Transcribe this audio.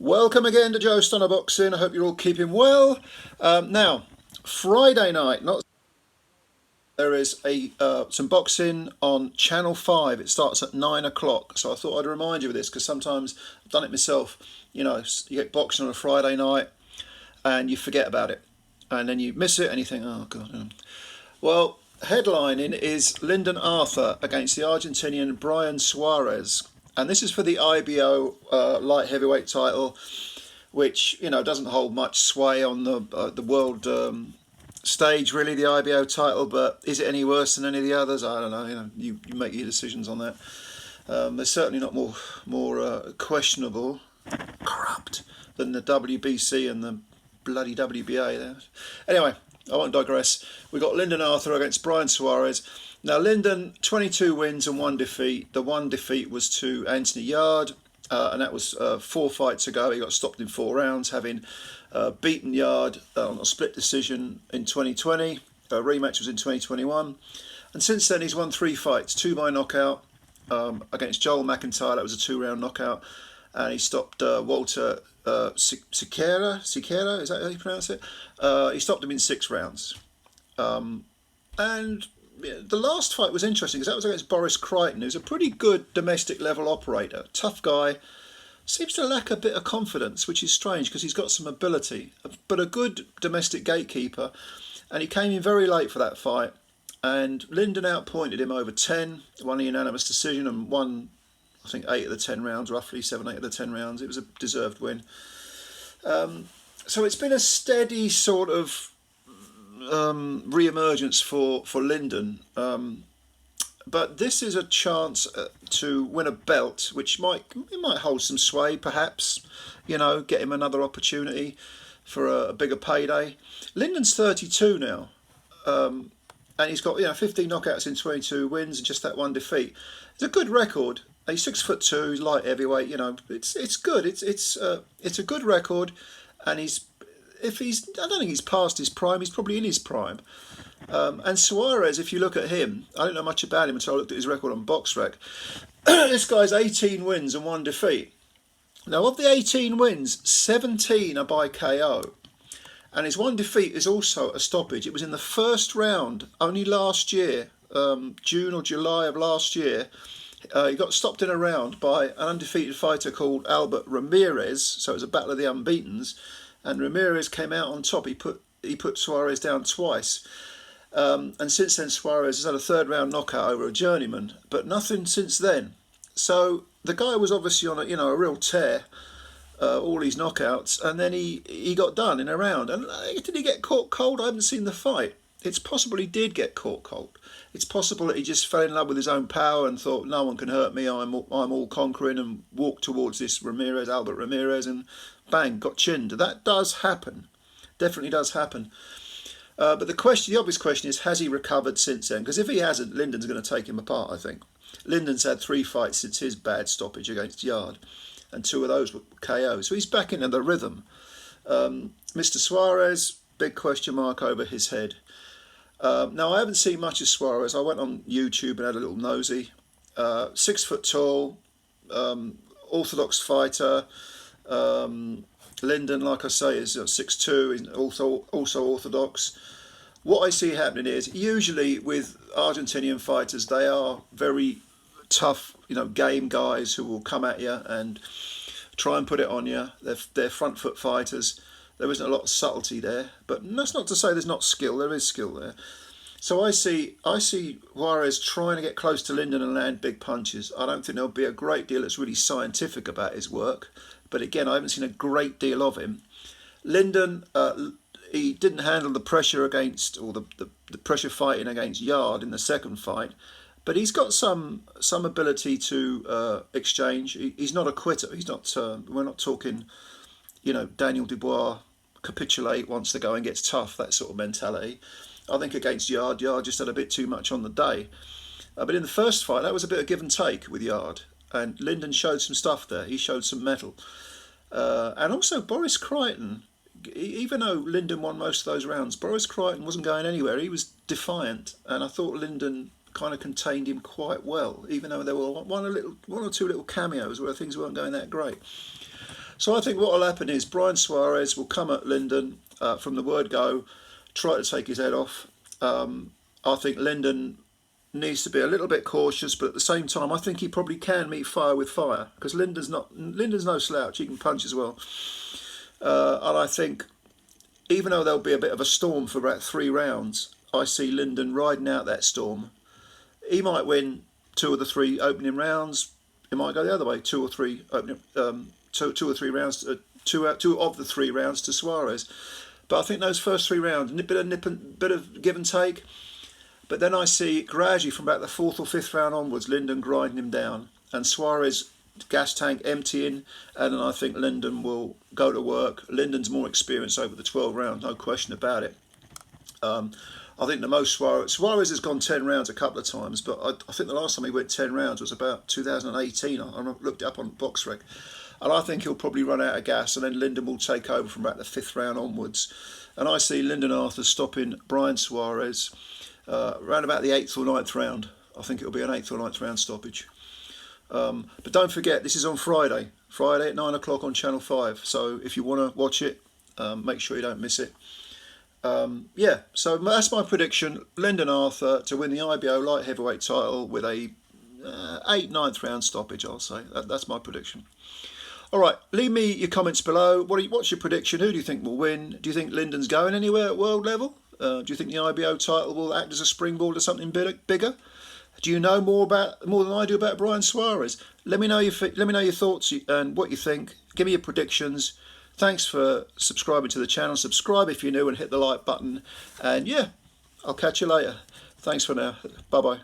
Welcome again to Joe Stunner Boxing. I hope you're all keeping well. Now, Friday night, not there is a some boxing on Channel 5. It starts at 9 o'clock. So I thought I'd remind you of this because sometimes I've done it myself. You know, you get boxing on a Friday night and you forget about it. And then you miss it and you think, oh, God. Well, headlining is Lyndon Arthur against the Argentinian Braian Suarez. And this is for the IBO light heavyweight title, which doesn't hold much sway on the world stage, really, the IBO title. But is it any worse than any of the others? I don't know. You make your decisions on that. They're certainly not more questionable, corrupt than the WBC and the bloody WBA there. Anyway, I won't digress. We got Lyndon Arthur against Braian Suarez. Now, Lyndon, 22 wins and 1 defeat. The one defeat was to Anthony Yarde, and that was 4 fights ago. He got stopped in 4 rounds, having beaten Yarde on a split decision in 2020. Rematch was in 2021. And since then, he's won 3 fights, 2 by knockout. Against Joel McIntyre, that was a 2-round knockout. And he stopped Walter Siqueira, is that how you pronounce it? He stopped him in 6 rounds. And the last fight was interesting because that was against Boris Crichton, who's a pretty good domestic level operator. Tough guy. Seems to lack a bit of confidence, which is strange because he's got some ability. But a good domestic gatekeeper. And he came in very late for that fight. And Lyndon outpointed him over 10, won a unanimous decision and won, I think, 8 of the 10 rounds, roughly 7, 8 of the 10 rounds. It was a deserved win. So it's been a steady sort of re-emergence for Lyndon. But this is a chance to win a belt, which might hold some sway, perhaps. Get him another opportunity for a bigger payday. Lyndon's 32 now. And he's got 15 knockouts in 22 wins and just that 1 defeat. It's a good record. He's 6'2". He's light heavyweight. It's good. It's a good record, and I don't think he's past his prime. He's probably in his prime. And Suarez, if you look at him, I don't know much about him until I looked at his record on BoxRec. This guy's 18 wins and 1 defeat. Now, of the 18 wins, 17 are by KO. And his 1 defeat is also a stoppage. It was in the first round, only last year, June or July of last year. He got stopped in a round by an undefeated fighter called Albert Ramirez. So it was a battle of the unbeatens. And Ramirez came out on top. He put Suarez down twice. And since then, Suarez has had a 3rd round knockout over a journeyman. But nothing since then. So the guy was obviously on a real tear. All these knockouts, and then he got done in a round. And did he get caught cold? I haven't seen the fight. It's possible he did get caught cold. It's possible that he just fell in love with his own power and thought, no one can hurt me, I'm all conquering, and walked towards this Albert Ramirez, and bang, got chinned. That does happen. Definitely does happen. But the obvious question is, has he recovered since then? Because if he hasn't, Lyndon's going to take him apart, I think. Lyndon's had 3 fights since his bad stoppage against Yarde, and 2 of those were KO. So he's back into the rhythm. Mr. Suarez, big question mark over his head. Now, I haven't seen much of Suarez. I went on YouTube and had a little nosy. 6 foot tall, orthodox fighter. Lyndon, like I say, is 6'2", he's also orthodox. What I see happening is, usually with Argentinian fighters, they are very tough, game guys who will come at you and try and put it on you. They're front foot fighters. There isn't a lot of subtlety there, but that's not to say there's not skill. There is skill there. So I see Juarez trying to get close to Lyndon and land big punches. I don't think there'll be a great deal that's really scientific about his work, but again, I haven't seen a great deal of him. Lyndon, he didn't handle the pressure the pressure fighting against Yarde in the 2nd fight. But he's got some ability to exchange. He's not a quitter. He's not. We're not talking, Daniel Dubois capitulate once the going gets tough. That sort of mentality. I think against Yarde just had a bit too much on the day. But in the first fight, that was a bit of give and take with Yarde, and Lyndon showed some stuff there. He showed some mettle, and also Boris Crichton. Even though Lyndon won most of those rounds, Boris Crichton wasn't going anywhere. He was defiant, and I thought Lyndon kind of contained him quite well, even though there were one or 2 little cameos where things weren't going that great. So I think what will happen is Braian Suarez will come at Lyndon from the word go, try to take his head off. I think Lyndon needs to be a little bit cautious, but at the same time, I think he probably can meet fire with fire, because Lyndon's no slouch. He can punch as well, and I think even though there'll be a bit of a storm for about 3 rounds, I see Lyndon riding out that storm. He might win 2 of the 3 opening rounds. It might go the other way, 2 or 3 opening, 2 or 3 rounds, two of the 3 rounds to Suarez. But I think those first 3 rounds, a bit of give and take. But then I see gradually from about the 4th or 5th round onwards, Lyndon grinding him down, and Suarez gas tank emptying, and then I think Lyndon will go to work. Lyndon's more experienced over the 12 rounds, no question about it. I think the most Suarez has gone 10 rounds a couple of times, but I think the last time he went 10 rounds was about 2018. I looked it up on BoxRec. And I think he'll probably run out of gas, and then Lyndon will take over from about the 5th round onwards. And I see Lyndon Arthur stopping Braian Suarez around about the 8th or 9th round. I think it'll be an 8th or 9th round stoppage. But don't forget, this is on Friday at 9 o'clock on Channel 5. So if you want to watch it, make sure you don't miss it. Yeah, so that's my prediction. Lyndon Arthur to win the IBO light heavyweight title with a 8th, 9th round stoppage, I'll say. That's my prediction. All right, leave me your comments below. What's your prediction? Who do you think will win? Do you think Lyndon's going anywhere at world level? Do you think the IBO title will act as a springboard to something bigger? Do you know more than I do about Braian Suarez? Let me know your thoughts and what you think. Give me your predictions. Thanks for subscribing to the channel. Subscribe if you're new and hit the like button. And yeah, I'll catch you later. Thanks for now. Bye bye.